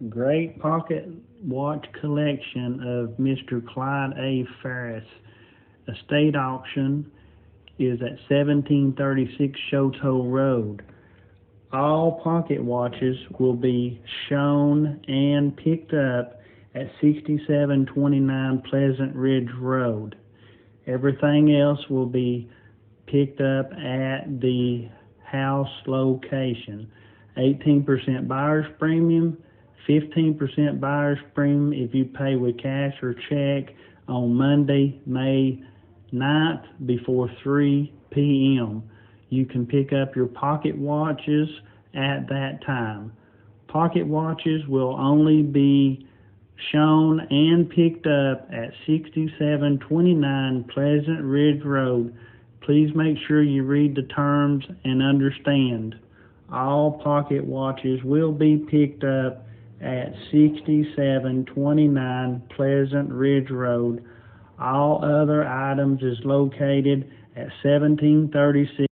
Great pocket watch collection of Mr. Clyde A. Ferris. Estate auction is at 1736 Choto Road. All pocket watches will be shown and picked up at 6729 Pleasant Ridge Road. Everything else will be picked up at the house location. 18% buyer's premium, 15% buyer's premium if you pay with cash or check on Monday, May 9th before 3 p.m. You can pick up your pocket watches at that time. Pocket watches will only be shown and picked up at 6729 Pleasant Ridge Road. Please make sure you read the terms and understand. All pocket watches will be picked up at 6729 Pleasant Ridge Road. All other items is located at 1736